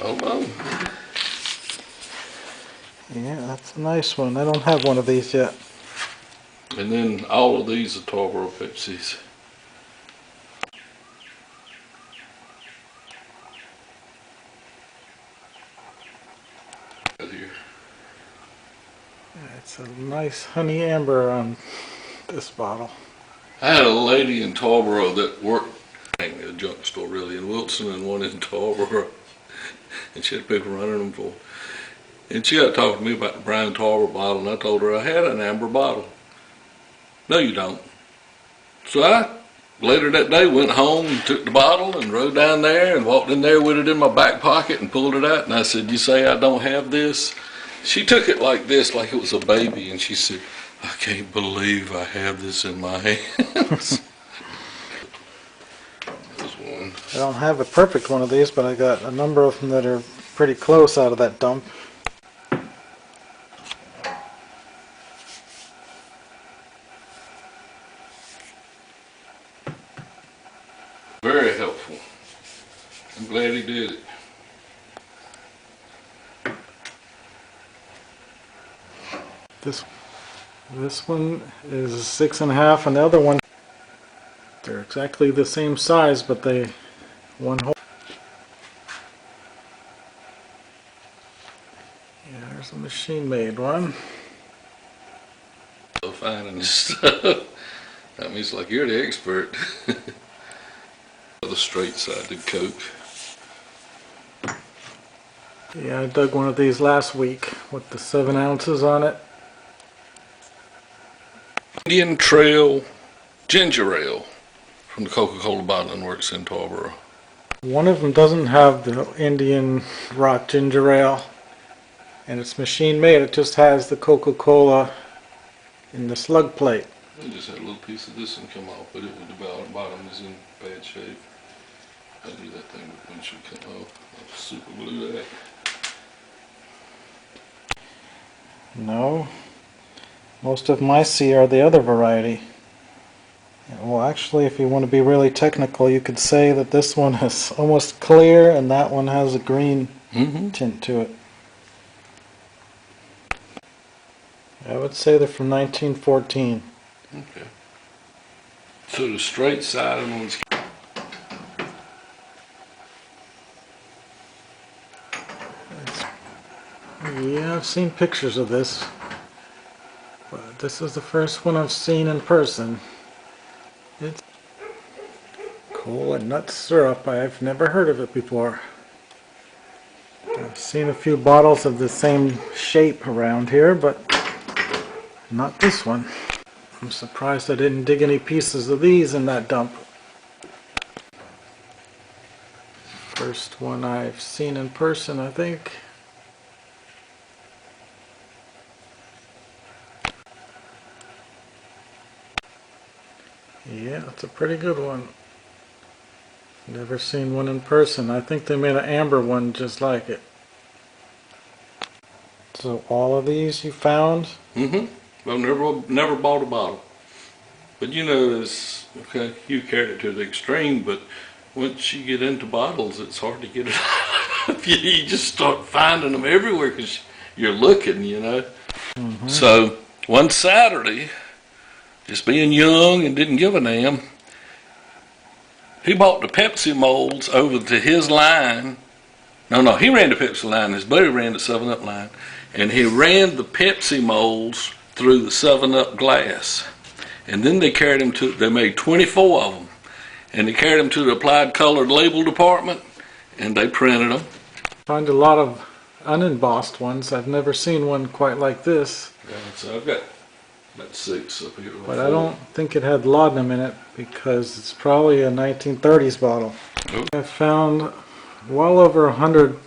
Oh no. Yeah, that's a nice one. I don't have one of these yet. And then all of these are Tarboro Pepsis. Here. It's a nice honey amber on this bottle. I had a lady in Tarboro that worked at a junk store really in Wilson and one in Tarboro. And she had people running them for. And she got talking to me about the brown Tarboro bottle, and I told her I had an amber bottle. No, you don't. So I later that day went home and took the bottle and rode down there and walked in there with it in my back pocket and pulled it out. And I said, "You say I don't have this?" She took it like this, like it was a baby, and she said, "I can't believe I have this in my hands." There's one. I don't have a perfect one of these, but I got a number of them that are pretty close out of that dump. Very helpful. I'm glad he did it. This one is 6.5, and the other one, they're exactly the same size, but they one whole. Yeah, there's a machine-made one. So finding this stuff. That means like you're the expert. The straight-sided Coke. Yeah, I dug one of these last week with the 7 ounces on it. Indian Trail Ginger Ale from the Coca-Cola Bottling Works in Tarboro. One of them doesn't have the Indian rock ginger ale, and it's machine made. It just has the Coca-Cola in the slug plate. I just had a little piece of this one come off, but it was the bottom is in bad shape. I knew that thing would eventually come off. I'll super glue that. No, most of them I see are the other variety. Well, actually, if you want to be really technical, you could say that this one is almost clear and that one has a green tint to it. I would say they're from 1914. Okay. So the straight sided ones. Yeah, I've seen pictures of this, but this is the first one I've seen in person. It's cola and nut syrup. I've never heard of it before. I've seen a few bottles of the same shape around here, but not this one. I'm surprised I didn't dig any pieces of these in that dump. First one I've seen in person, I think. Yeah, that's a pretty good one. Never seen one in person. I think they made an amber one just like it. So all of these you found? I've never bought a bottle. But you know, it's okay, you carried it to the extreme, but once you get into bottles, it's hard to get it out. You just start finding them everywhere because you're looking, you know. So one Saturday, just being young and didn't give a damn, he bought the Pepsi molds over to his line. No, he ran the Pepsi line. His buddy ran the 7-Up line. And he ran the Pepsi molds through the 7-Up glass. And then they carried them to, they made 24 of them. And they carried them to the applied colored label department, and they printed them. Find a lot of unembossed ones. I've never seen one quite like this. Yeah, so I've got about 6 up here. But I don't think it had laudanum in it because it's probably a 1930s bottle. Nope. I found well over 100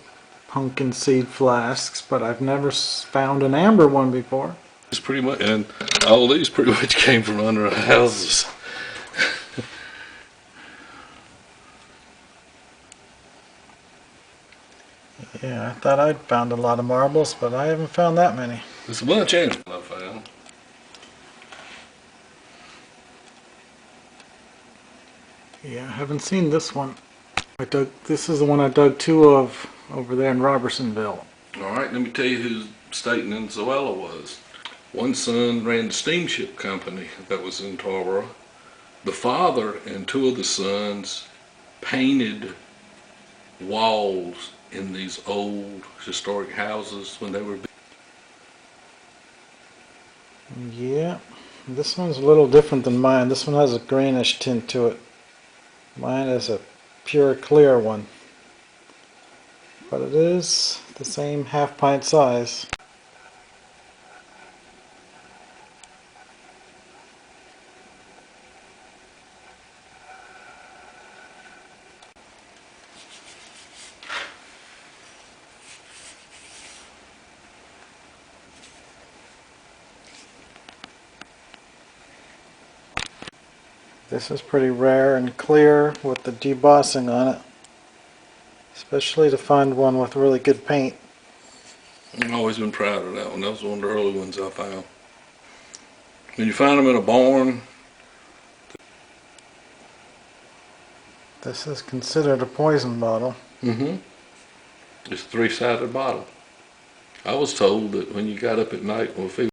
pumpkin seed flasks, but I've never found an amber one before. It's pretty much, and all these pretty much came from under our houses. Yeah, I thought I'd found a lot of marbles, but I haven't found that many. There's a bunch of I found. Yeah, I haven't seen this one. This is the one I dug 2 of over there in Robertsonville. All right, let me tell you who Staten and Zoella was. One son ran the steamship company that was in Tarboro. The father and two of the sons painted walls in these old historic houses when they were built. Yeah, this one's a little different than mine. This one has a greenish tint to it. Mine is a pure clear one. But it is the same half-pint size. This is pretty rare and clear with the debossing on it. Especially to find one with really good paint. I've always been proud of that one. That was one of the early ones I found. When you find them in a barn, This is considered a poison bottle. it's a three-sided bottle. I was told that when you got up at night, well, if